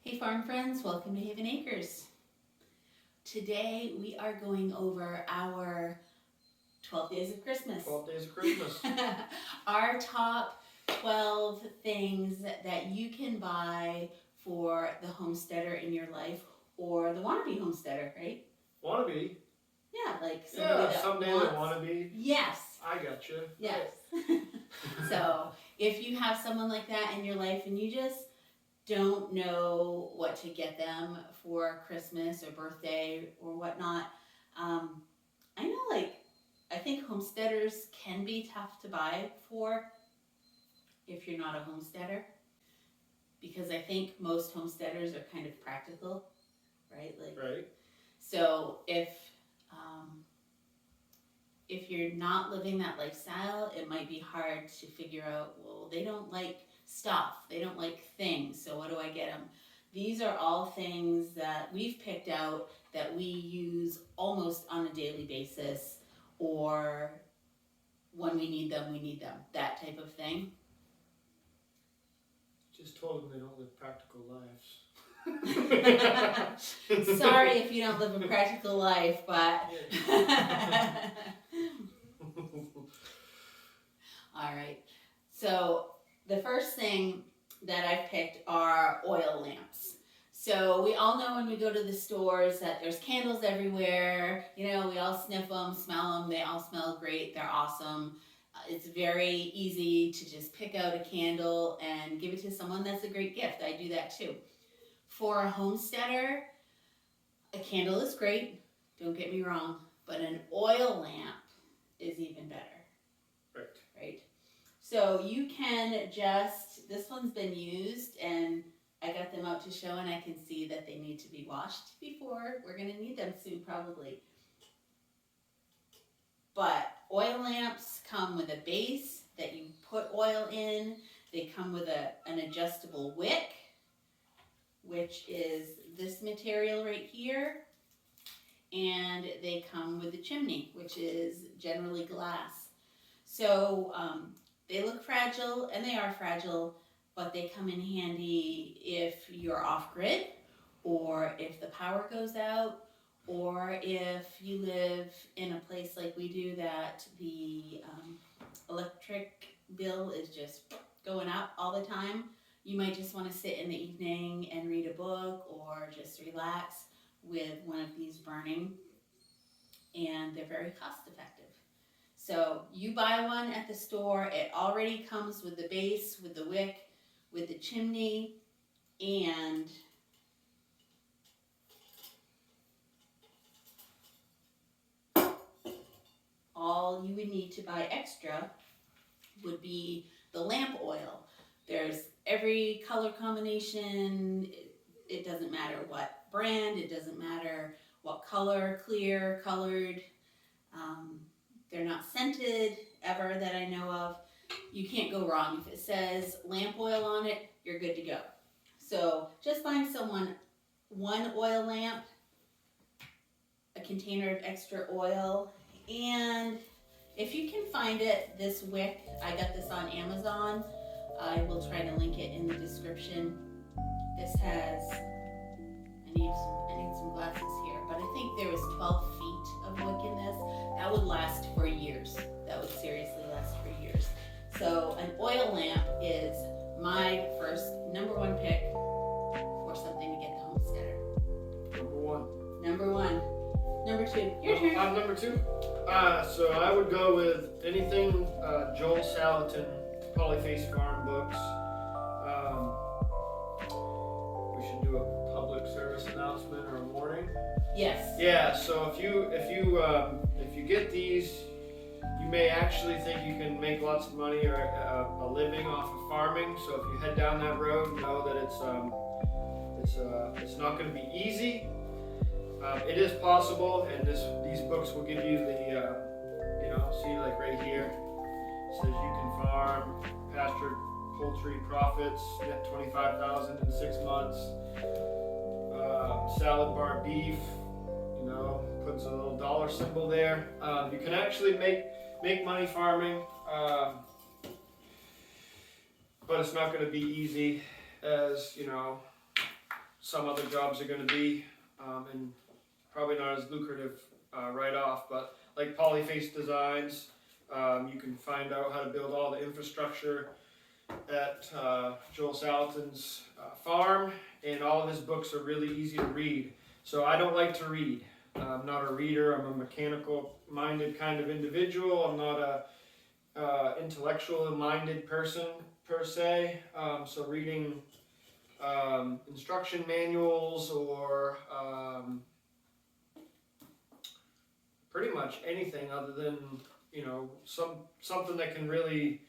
Hey farm friends, welcome to Haven Acres. Today we are going over our 12 days of Christmas. 12 days of Christmas. Our top 12 things that you can buy for the homesteader in your life or the wannabe homesteader, right? Wannabe? Yeah, like somebody that someday wants... they wannabe. Yes. I gotcha. Yes. So if you have someone like that in your life and you just don't know what to get them for Christmas or birthday or whatnot, I know, I think homesteaders can be tough to buy for if you're not a homesteader, because I think most homesteaders are kind of practical, right? Right. So if you're not living that lifestyle, it might be hard to figure out, well, they don't like stuff, they don't like things, so what do I get them? These are all things that we've picked out that we use almost on a daily basis, or when we need them, that type of thing. Just told them they don't live practical lives. Sorry if you don't live a practical life, but... Alright, so the first thing that I've picked are oil lamps. So we all know when we go to the stores that there's candles everywhere. You know, we all sniff them, smell them, they all smell great, they're awesome. It's very easy to just pick out a candle and give it to someone. That's a great gift. I do that too. For a homesteader, a candle is great, don't get me wrong, but an oil lamp is even better. Right? So you can just, this one's been used and I got them out to show and I can see that they need to be washed before. We're going to need them soon probably. But oil lamps come with a base that you put oil in. They come with an adjustable wick, which is this material right here. And they come with a chimney, which is generally glass. So they look fragile, and they are fragile, but they come in handy if you're off-grid, or if the power goes out, or if you live in a place like we do that the electric bill is just going up all the time. You might just want to sit in the evening and read a book or just relax with one of these burning, and they're very cost effective. So you buy one at the store, it already comes with the base, with the wick, with the chimney, and all you would need to buy extra would be the lamp oil. There's every color combination, it doesn't matter what brand, it doesn't matter what color, clear, colored. They're not scented ever that I know of. You can't go wrong. If it says lamp oil on it, you're good to go. So just find someone one oil lamp, a container of extra oil, and if you can find it, this wick, I got this on Amazon. I will try to link it in the description. This has, I need some glasses here, but I think there was 12 feet of wick in this. That would last for years. That would seriously last for years. So an oil lamp is my number one pick for something to get the homesteader. Number one. Number two. Your turn. I'm number two. So I would go with anything Joel Salatin, Polyface Farm books. We should do a public service announcement or a warning. Yes. Yeah. So if you get these, you may actually think you can make lots of money or a living off of farming. So if you head down that road, know that it's not going to be easy. It is possible, and these books will give you the see, like right here, it says you can farm, pasture, poultry profits, net $25,000 in 6 months. Salad bar beef, puts a little dollar symbol there. You can actually make money farming, but it's not going to be easy, as some other jobs are going to be, and probably not as lucrative right off, but like polyface designs, you can find out how to build all the infrastructure at Joel Salatin's farm, and all of his books are really easy to read. So I don't like to read. I'm not a reader. I'm a mechanical-minded kind of individual. I'm not a intellectual-minded person per se. So reading instruction manuals or pretty much anything other than something that can really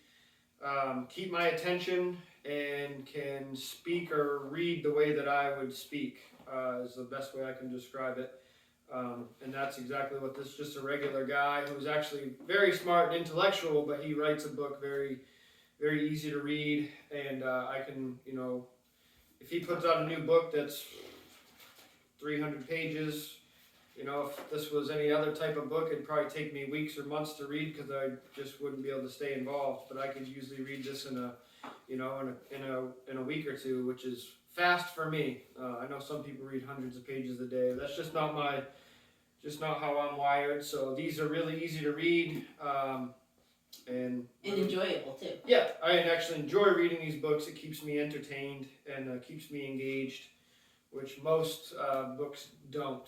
keep my attention and can speak or read the way that I would speak is the best way I can describe it. And that's exactly what this, just a regular guy who's actually very smart and intellectual, but he writes a book very, very easy to read. And I can, if he puts out a new book that's 300 pages, if this was any other type of book, it'd probably take me weeks or months to read because I just wouldn't be able to stay involved. But I could usually read this in a week or two, which is fast for me. I know some people read hundreds of pages a day. That's just not how I'm wired. So these are really easy to read, and enjoyable too. Yeah, I actually enjoy reading these books. It keeps me entertained and keeps me engaged, which most books don't.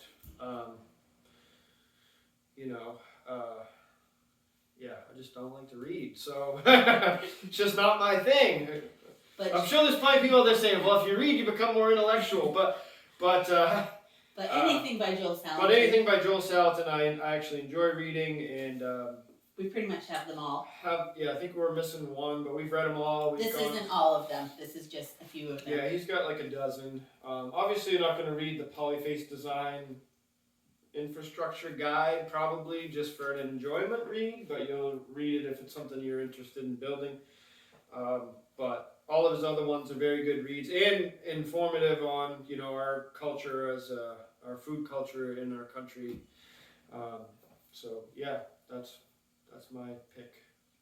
I just don't like to read, so it's just not my thing. But I'm sure there's plenty of people out there saying, well, if you read, you become more intellectual, but anything by Joel Salatin. But anything by Joel Salatin, I actually enjoy reading, and we pretty much have them all. I think we're missing one, but we've read them all. This isn't all of them. This is just a few of them. Yeah, he's got like a dozen. Obviously, you're not going to read the polyface design infrastructure guide, probably just for an enjoyment read, but you'll read it if it's something you're interested in building. But all of his other ones are very good reads and informative on our culture as our food culture in our country. So yeah, that's my pick,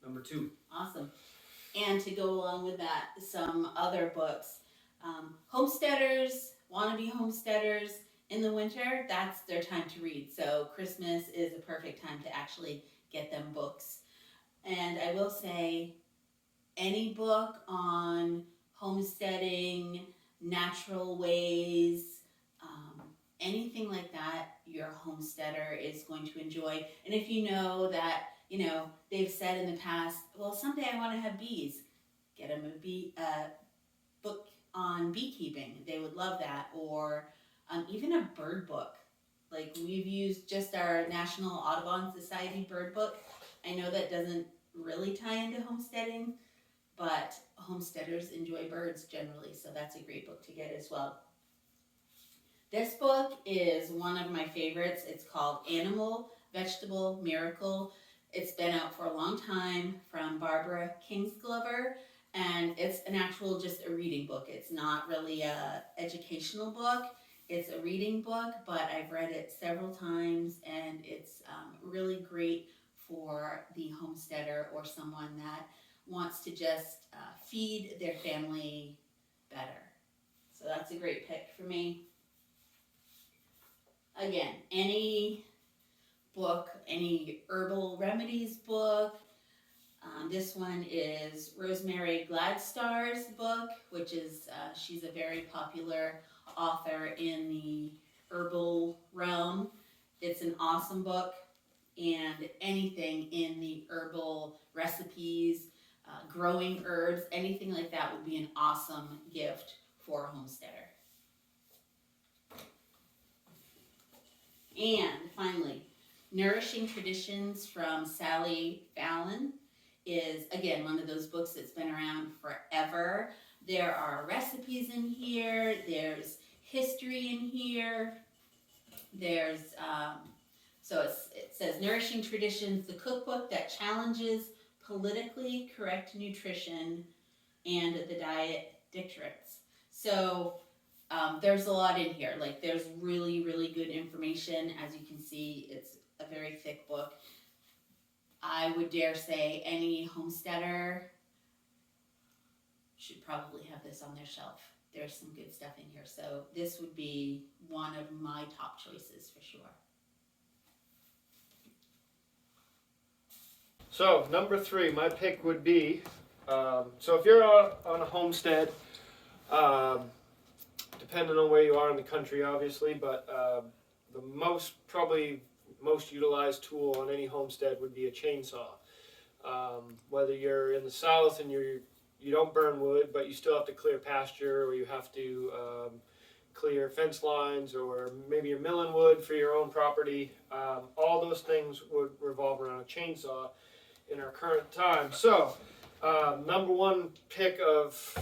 number 2. Awesome. And to go along with that, some other books. Homesteaders, wannabe homesteaders, in the winter, that's their time to read. So Christmas is a perfect time to actually get them books. And I will say, any book on homesteading, natural ways, anything like that, your homesteader is going to enjoy. And if you know that, they've said in the past, well, someday I want to have bees, get them a book on beekeeping. They would love that. Or even a bird book. Like we've used just our National Audubon Society bird book. I know that doesn't really tie into homesteading, but homesteaders enjoy birds generally, so that's a great book to get as well. This book is one of my favorites. It's called Animal Vegetable Miracle. It's been out for a long time, from Barbara Kingsglover, and it's an actual just a reading book. It's not really a educational book. It's a reading book, but I've read it several times, and it's really great for the homesteader or someone that wants to just feed their family better. So that's a great pick for me. Again, any book, any herbal remedies book. This one is Rosemary Gladstar's book, which is, she's a very popular author in the herbal realm. It's an awesome book, and anything in the herbal recipes, growing herbs, anything like that would be an awesome gift for a homesteader. And finally, Nourishing Traditions from Sally Fallon is, again, one of those books that's been around forever. There are recipes in here, there's history in here, there's, it says Nourishing Traditions, the cookbook that challenges politically correct nutrition and the diet dictates. So there's a lot in here. Like, there's really, really good information. As you can see, it's a very thick book. I would dare say any homesteader should probably have this on their shelf. there's some good stuff in here. So this would be one of my top choices for sure. So number 3, my pick would be, so if you're on a homestead, depending on where you are in the country, obviously, but the probably most utilized tool on any homestead would be a chainsaw. Whether you're in the south and you don't burn wood, but you still have to clear pasture, or you have to clear fence lines, or maybe you're milling wood for your own property, all those things would revolve around a chainsaw in our current time. So number 1 pick of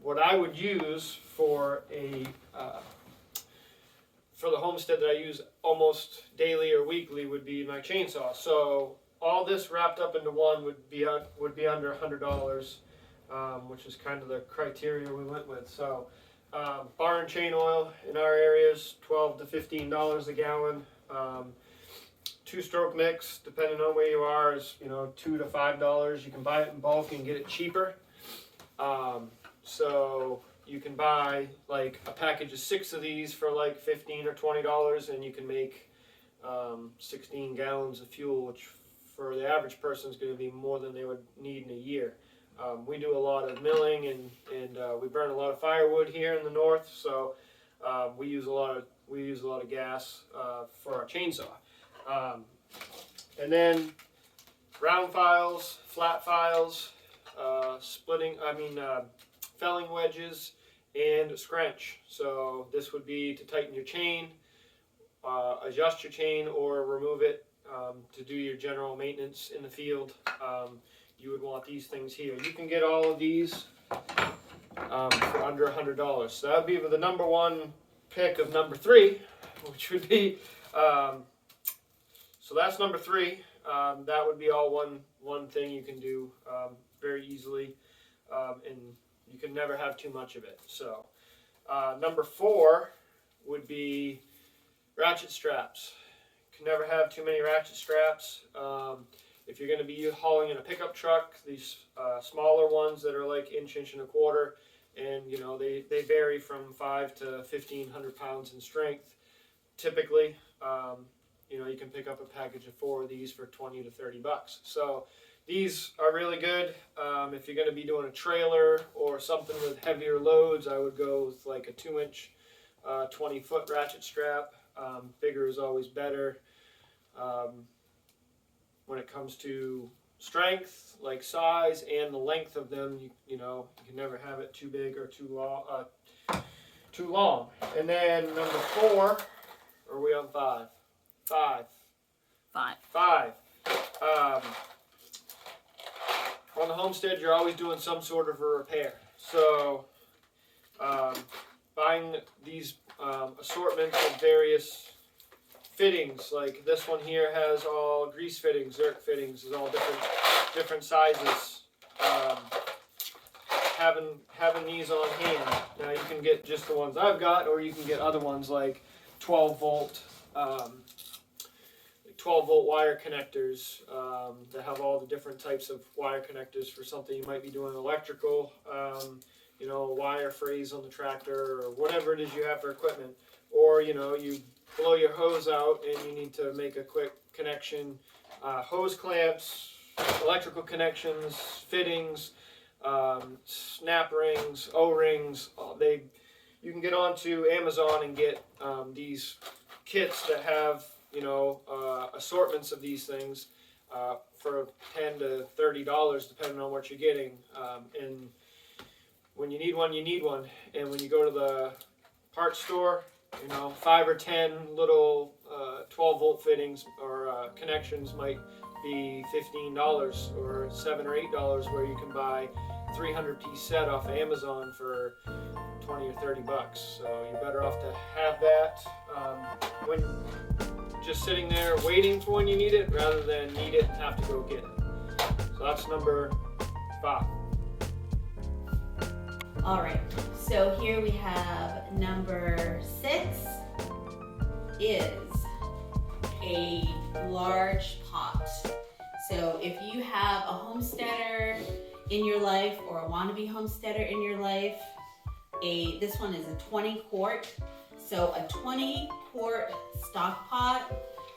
what I would use for the homestead that I use almost daily or weekly would be my chainsaw. So all this wrapped up into one would be under $100, which is kind of the criteria we went with. So bar and chain oil in our areas, $12 to $15 a gallon. 2-stroke mix, depending on where you are, is $2 to $5. You can buy it in bulk and get it cheaper. So you can buy like a package of 6 of these for like $15 or $20, and you can make 16 gallons of fuel, which for the average person is going to be more than they would need in a year. We do a lot of milling, and we burn a lot of firewood here in the north, so we use a lot of gas for our chainsaw. And then round files, flat files, felling wedges, and a scrunch. So this would be to tighten your chain, adjust your chain, or remove it to do your general maintenance in the field. You would want these things here. You can get all of these for under $100. So that would be the number 1 pick of number 3, which would be, so that's number 3. That would be all one thing you can do very easily, and you can never have too much of it. So number 4 would be ratchet straps. You can never have too many ratchet straps. If you're going to be hauling in a pickup truck, these smaller ones that are like inch and a quarter, and they vary from 5 to 1,500 pounds in strength. Typically, you can pick up a package of 4 of these for $20 to $30. So these are really good. If you're going to be doing a trailer or something with heavier loads, I would go with like a 2-inch, 20-foot ratchet strap. Bigger is always better. When it comes to strength, like size, and the length of them, you can never have it too big or too long. And then number 4, are we on 5? 5. On the homestead, you're always doing some sort of a repair. So buying these assortments of various fittings, like this one here has all grease fittings, Zerk fittings, is all different sizes. Having these on hand. Now you can get just the ones I've got, or you can get other ones like 12 volt wire connectors that have all the different types of wire connectors for something you might be doing electrical, a wire freeze on the tractor, or whatever it is you have for equipment. Or you blow your hose out and you need to make a quick connection. Hose clamps, electrical connections, fittings, snap rings, O-rings. You can get onto Amazon and get these kits that have assortments of these things for $10 to $30, depending on what you're getting. And when you need one, you need one. And when you go to the parts store, 5 or 10 little 12-volt fittings or connections might be $15 or $7 or $8, where you can buy 300-piece set off of Amazon for $20 or $30. So you're better off to have that when just sitting there waiting for when you need it, rather than need it and have to go get it. So that's number 5. All right, so here we have number 6 is a large pot. So if you have a homesteader in your life or a wannabe homesteader in your life, this one is a 20 quart. So a 20 quart stock pot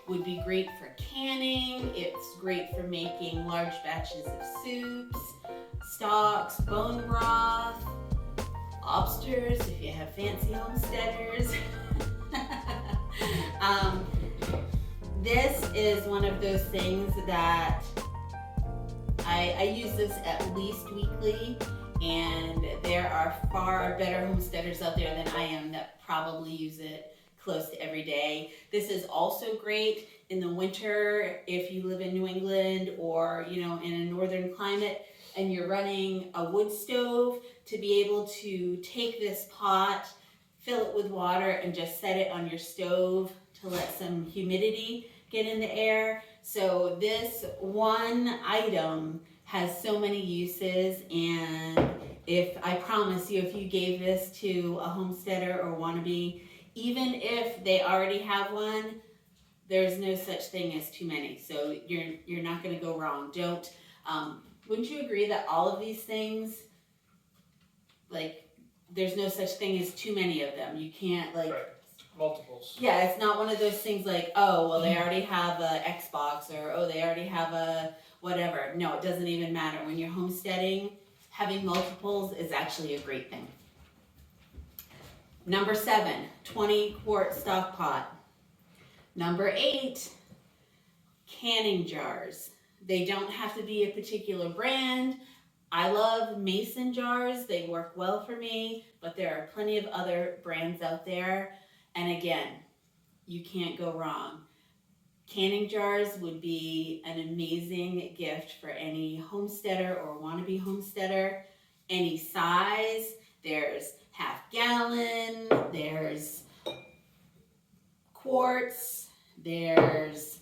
would be great for canning. It's great for making large batches of soups, stocks, bone broth, lobsters if you have fancy homesteaders. This is one of those things that I use this at least weekly, and there are far better homesteaders out there than I am that probably use it close to every day. This is also great in the winter if you live in New England or in a northern climate and you're running a wood stove, to be able to take this pot, fill it with water, and just set it on your stove to let some humidity get in the air. So this one item has so many uses, and I promise you, if you gave this to a homesteader or wannabe, even if they already have one, there's no such thing as too many. So you're not going to go wrong. Wouldn't you agree that all of these things, like, there's no such thing as too many of them? You can't, like... Right. Multiples. Yeah, it's not one of those things like, oh, well, they already have a Xbox, or, oh, they already have a whatever. No, it doesn't even matter. When you're homesteading, having multiples is actually a great thing. Number 7, 20 quart stock pot. Number 8, canning jars. They don't have to be a particular brand. I love mason jars. They work well for me, but there are plenty of other brands out there. And again, you can't go wrong. Canning jars would be an amazing gift for any homesteader or wannabe homesteader. Any size. There's half gallon, there's quarts, there's,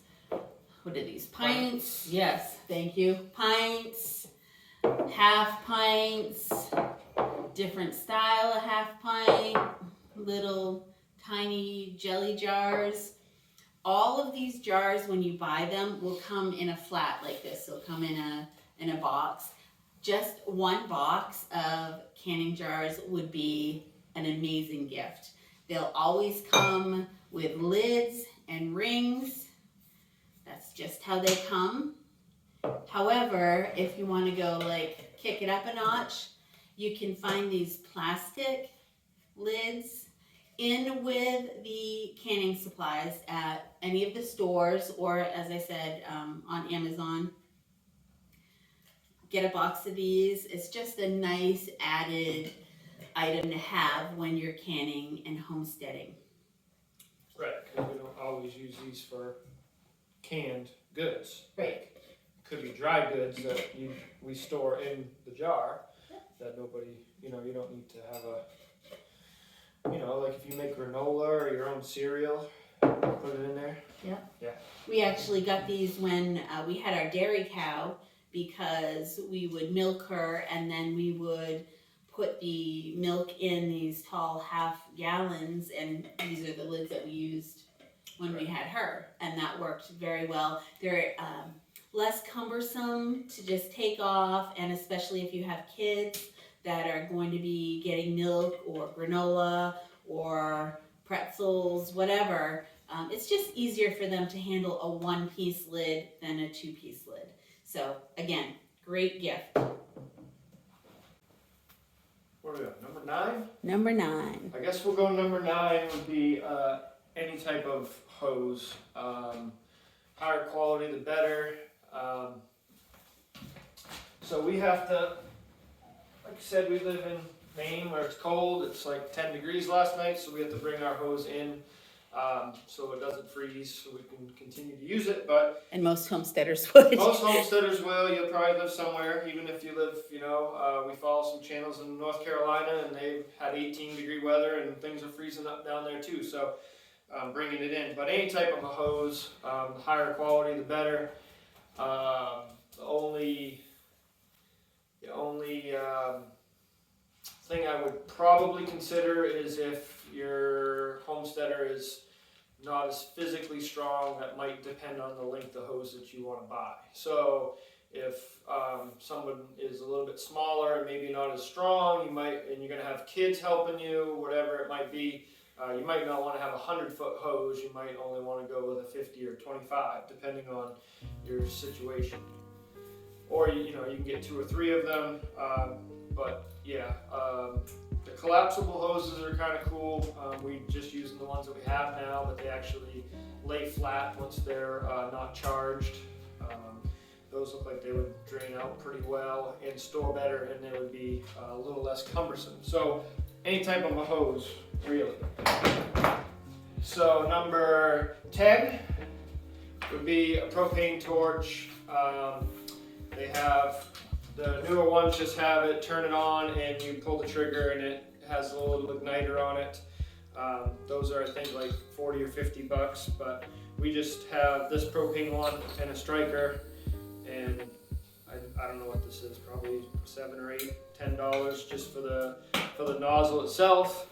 what are these, pints? Yes, thank you. Pints, half pints, different style of half pint, little tiny jelly jars. All of these jars, when you buy them, will come in a flat like this. They'll come in a box. Just one box of canning jars would be an amazing gift. They'll always come with lids and rings. That's just how they come. However, if you want to go like kick it up a notch, you can find these plastic lids in with the canning supplies at any of the stores, or as I said, on Amazon. Get a box of these. It's just a nice added item to have when you're canning and homesteading. Right, because we don't always use these for canned goods. Right. Could be dry goods that we store in the jar that nobody, you don't need to have like if you make granola or your own cereal, put it in there. Yeah. Yeah. We actually got these when we had our dairy cow, because we would milk her and then we would put the milk in these tall half gallons, and these are the lids that we used when we had her, and that worked very well. They're less cumbersome to just take off, and especially if you have kids that are going to be getting milk or granola or pretzels, whatever, it's just easier for them to handle a one-piece lid than a two-piece lid. So again, great gift. What are we on, number 9? Number 9. I guess we'll go number 9 would be any type of hose. Higher quality, the better. So we have to, like I said, we live in Maine where it's cold. It's like 10 degrees last night, so we have to bring our hose in so it doesn't freeze, so we can continue to use it. But And most homesteaders would. most homesteaders will. You'll probably live somewhere, even if you live, we follow some channels in North Carolina, and they've had 18-degree weather, and things are freezing up down there too. So bringing it in. But any type of a hose, the higher quality, the better. The only thing I would probably consider is if your homesteader is not as physically strong, that might depend on the length of hose that you want to buy. So If someone is a little bit smaller and maybe not as strong, and you're gonna have kids helping you, whatever it might be, you might not want to have a 100-foot hose. You might only want to go with a 50 or 25, depending on your situation. Or you can get 2 or 3 of them. But yeah, the collapsible hoses are kind of cool. We just using the ones that we have now, but they actually lay flat once they're not charged. Those look like they would drain out pretty well and store better, and they would be a little less cumbersome. So any type of a hose, really. So number 10 would be a propane torch. They have, the newer ones just have it, turn it on, and you pull the trigger and it has a little igniter on it. Those are I think like 40 or 50 bucks, but we just have this propane one and a striker, and I don't know what this is, probably $7 or $10 just for the nozzle itself.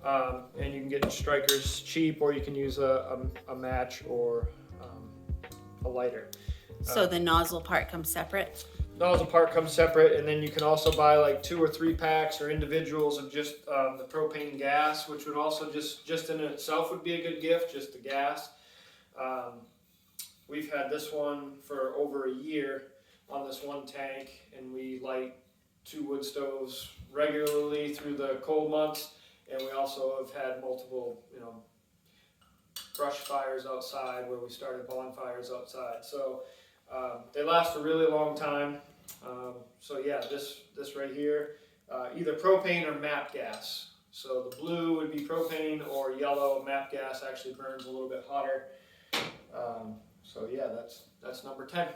And you can get strikers cheap, or you can use a match or a lighter. So the nozzle part comes separate? Nozzle part comes separate, and then you can also buy like 2 or 3 packs or individuals of just the propane gas, which would also just in itself would be a good gift, just the gas. We've had this one for over a year on this one tank, and we light 2 wood stoves regularly through the cold months, and we also have had multiple, brush fires outside where we started bonfires outside. So they last a really long time. So yeah, this right here, either propane or MAP gas. So the blue would be propane, or yellow MAP gas actually burns a little bit hotter. So yeah, that's number 10.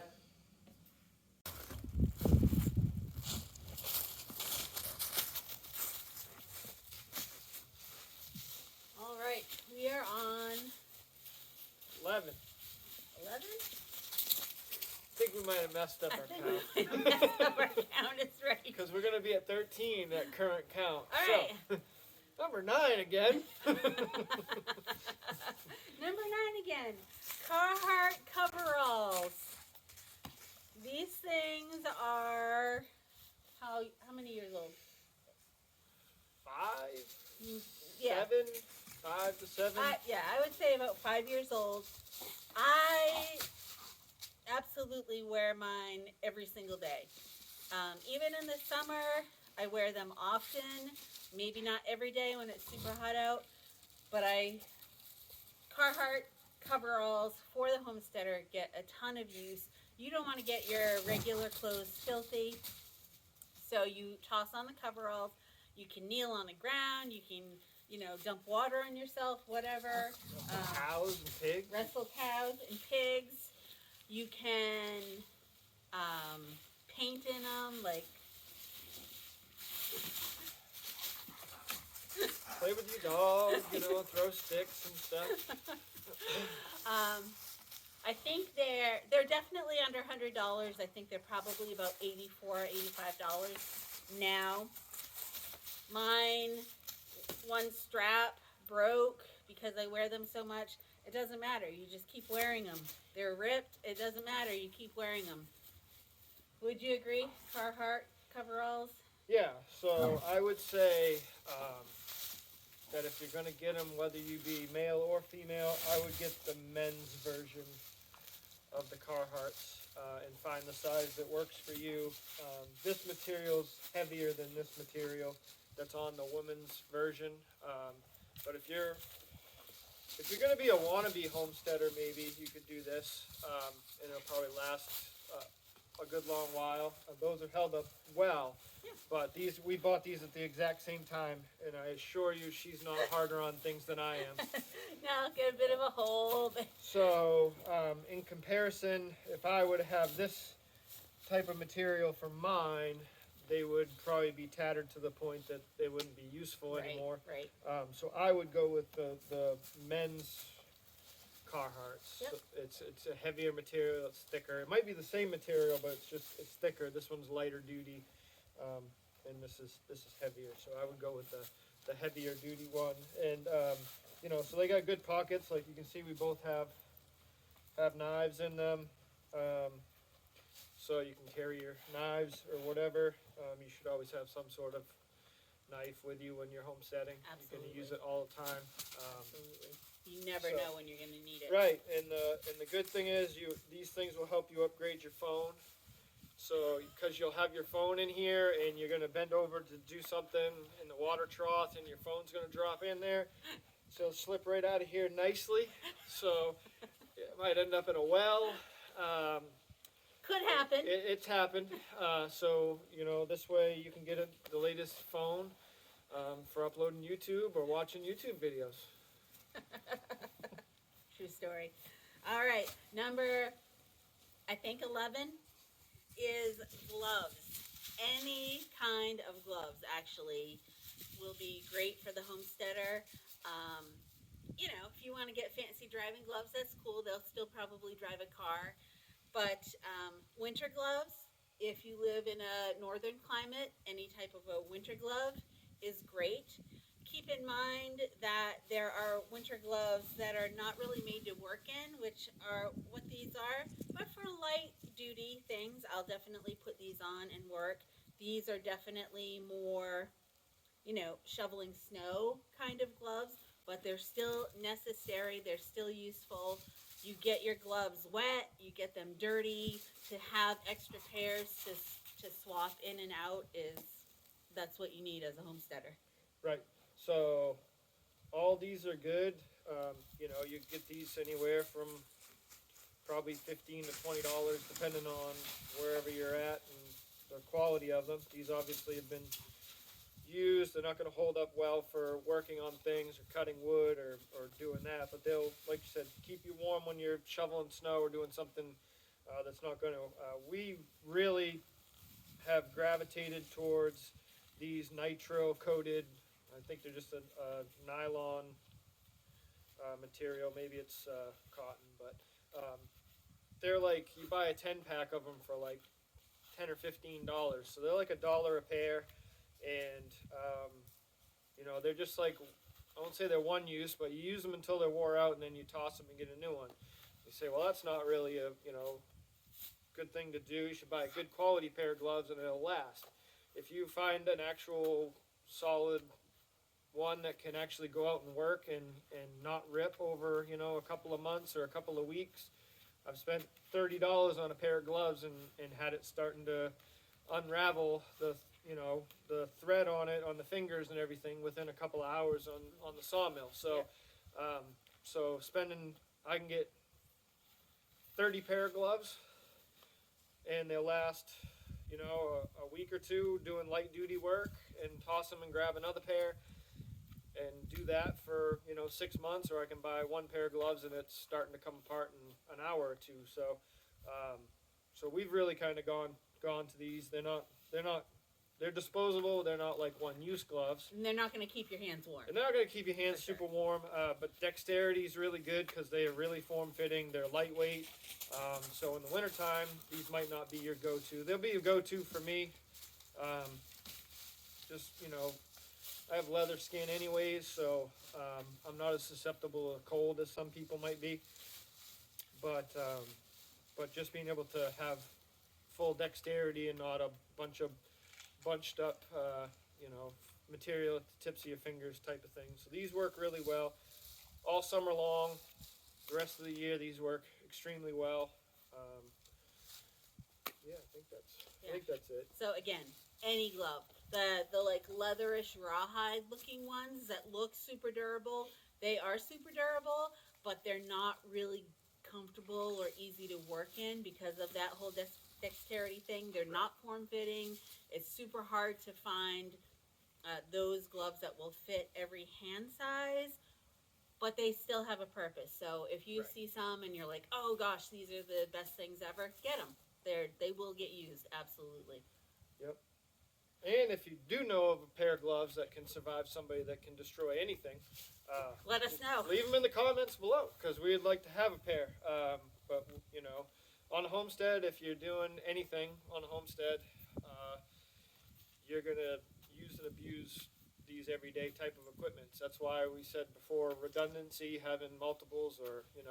All right, we are on 11. 11? I think we might have messed up our count. Our count is right. Because we're going to be at 13 at current count. All right. So, number 9 again. Number 9 again. Carhartt coveralls. These things are how many years old? 5, Yeah. 7, 5 to 7. Yeah, I would say about 5 years old. I absolutely wear mine every single day. Even in the summer, I wear them often. Maybe not every day when it's super hot out, but Carhartt coveralls for the homesteader get a ton of use. You don't want to get your regular clothes filthy, so you toss on the coveralls. You can kneel on the ground. You can, dump water on yourself, whatever. Cows and pigs. Wrestle cows and pigs. You can paint in them, like Play with your dog, throw sticks and stuff. I think they're definitely under $100. I think they're probably about $84, $85 now. Mine, one strap broke because I wear them so much. It doesn't matter. You just keep wearing them. They're ripped. It doesn't matter. You keep wearing them. Would you agree, Carhartt coveralls? Yeah, so I would say that if you're going to get them, whether you be male or female, I would get the men's version of the Carhartts and find the size that works for you. This material's heavier than this material that's on the women's version. But if you're going to be a wannabe homesteader, maybe you could do this, and it'll probably last a good long while. Those are held up well. Yeah. But we bought these at the exact same time, and I assure you she's not harder on things than I am. Now get a bit of a hold. So, in comparison, if I would have this type of material for mine, they would probably be tattered to the point that they wouldn't be useful anymore. Right. So I would go with the men's Carhartts. Yep. So it's a heavier material. It's thicker. It might be the same material, but it's thicker. This one's lighter duty, and this is heavier. So I would go with the heavier duty one. And so they got good pockets. Like you can see, we both have knives in them. so you can carry your knives or whatever. You should always have some sort of knife with you when you're homesteading. You're going to use it all the time. Absolutely. You never know when you're going to need it. Right, and the good thing is these things will help you upgrade your phone. So, because you'll have your phone in here and you're going to bend over to do something in the water trough and your phone's going to drop in there. So it'll slip right out of here nicely. So it might end up in a well. Could happen. It's happened. So, this way you can get the latest phone for uploading YouTube or watching YouTube videos. True story. All right, number, I think 11 is gloves. Any kind of gloves actually will be great for the homesteader. If you want to get fancy driving gloves, that's cool. They'll still probably drive a car. But winter gloves, if you live in a northern climate, any type of a winter glove is great. Keep in mind that there are winter gloves that are not really made to work in, which are what these are. But for light duty things, I'll definitely put these on and work. These are definitely more, shoveling snow kind of gloves, but they're still necessary. They're still useful. You get your gloves wet, you get them dirty. To have extra pairs to swap in and out that's what you need as a homesteader. Right. So all these are good. You get these anywhere from probably $15 to $20, depending on wherever you're at and the quality of them. These obviously have been used. They're not going to hold up well for working on things or cutting wood or doing that, but they'll, like you said, keep you warm when you're shoveling snow or doing something that's not going to. We really have gravitated towards these nitro coated. I think they're just a nylon material. Maybe it's cotton, but they're like, you buy a 10-pack of them for like $10 or $15. So they're like $1 a pair. And, they're just like, I won't say they're one use, but you use them until they're wore out and then you toss them and get a new one. You say, well, that's not really a, good thing to do. You should buy a good quality pair of gloves and it'll last. If you find an actual solid one that can actually go out and work and not rip over, a couple of months or a couple of weeks, I've spent $30 on a pair of gloves and had it starting to unravel the thread on it, on the fingers and everything within a couple of hours on the sawmill. So, I can get 30 pair of gloves and they'll last, a week or two doing light duty work, and toss them and grab another pair and do that for 6 months, or I can buy one pair of gloves and it's starting to come apart in an hour or two. So we've really kind of gone to these. They're disposable. They're not like one-use gloves. And they're not going to keep your hands warm. And they're not going to keep your hands super warm, but dexterity is really good because they are really form-fitting. They're lightweight. So in the wintertime, these might not be your go-to. They'll be your go-to for me. I have leather skin anyways, so I'm not as susceptible to cold as some people might be. But just being able to have full dexterity and not a bunch of bunched up, material at the tips of your fingers type of thing. So these work really well all summer long. The rest of the year, these work extremely well. I think that's it. So again, any glove. The like leatherish rawhide looking ones that look super durable, they are super durable, but they're not really comfortable or easy to work in because of that whole dexterity thing. They're not form-fitting. It's super hard to find those gloves that will fit every hand size, but they still have a purpose. So if you see some and you're like, oh gosh, these are the best things ever, get them. They will get used, absolutely. Yep. And if you do know of a pair of gloves that can survive somebody that can destroy anything, let us know. Leave them in the comments below, because we'd like to have a pair. But on a homestead, if you're doing anything on a homestead, you're going to use and abuse these everyday type of equipment. That's why we said before, redundancy, having multiples, or you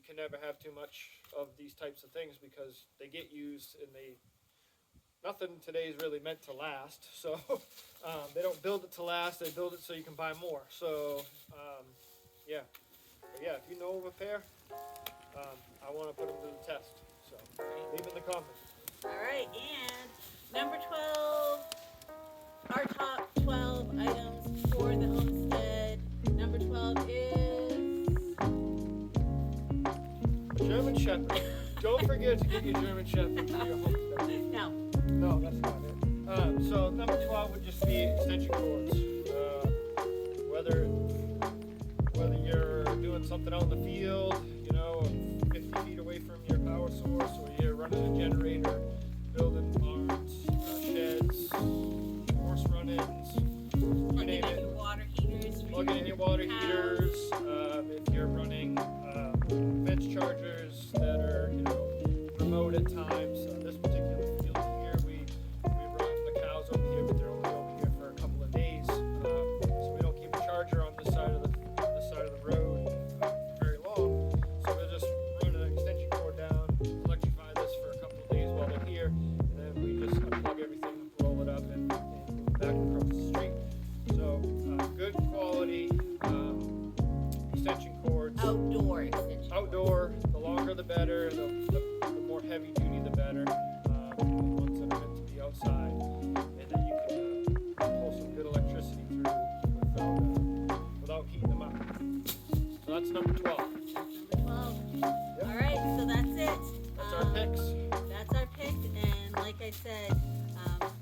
can never have too much of these types of things because they get used and nothing today is really meant to last. So they don't build it to last, they build it so you can buy more. So yeah. But yeah, if you know of a pair, I want to put them to the test. So leave in the comments. All right, and number 12, our top 12 items for the homestead. Number 12 is German Shepherd. Don't forget to get your German Shepherd for your homestead. No, that's not it. So number 12 would just be extension cords. Whether you're doing something out in the field, 50 feet away from your power source, or you're running a generator, building barns, sheds, horse run-ins, you name it. Water heaters. Plugging in your water heaters. If you're running fence chargers that are, remote at times. This particular field here, we run the cows over here, but they're only over here for a couple of days, so we don't keep a charger on this side of the road very long. So we'll just run an extension cord down, electrify this for a couple of days while they're here, and then we just unplug everything, roll it up, and move back across the street. So good quality extension cords. Outdoor extension. Outdoor, the longer the better, the more heavy duty the better. The ones that are meant to be outside, and that you can pull some good electricity through without heating them up. So that's number 12. Number 12. Yep. All right, so that's it. That's our picks. That's our pick, and like I said,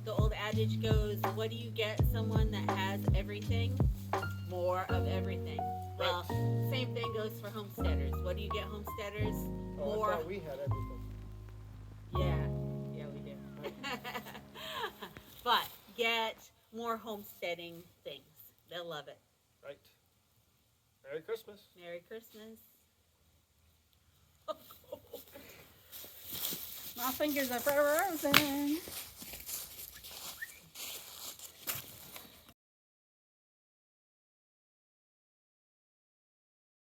the old adage goes, what do you get someone that has everything? More of everything. Well, same thing goes for homesteaders. What do you get homesteaders? More. I thought we had everything. Yeah, we do. But get more homesteading things. They'll love it. Right. Merry Christmas. Merry Christmas. My fingers are frozen.